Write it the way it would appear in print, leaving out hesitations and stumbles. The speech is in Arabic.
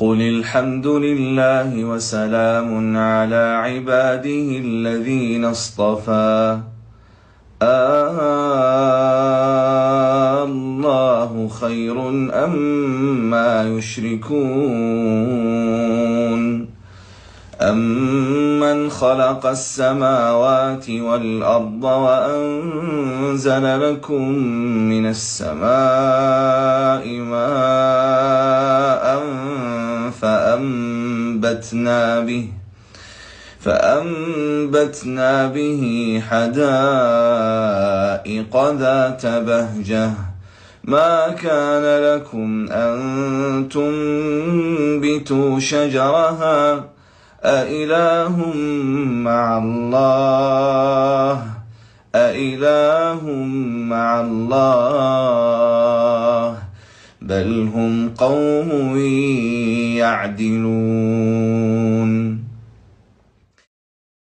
قل الحمد لله وسلام على عباده الذين اصطفى الله خير أما يشركون أمن خلق السماوات والأرض وأنزل لكم من السماء ماء فأنبتنا به حدائق ذات بهجة ما كان لكم أن تنبتوا شجرها أإله مع الله بل هم قوم يعدلون.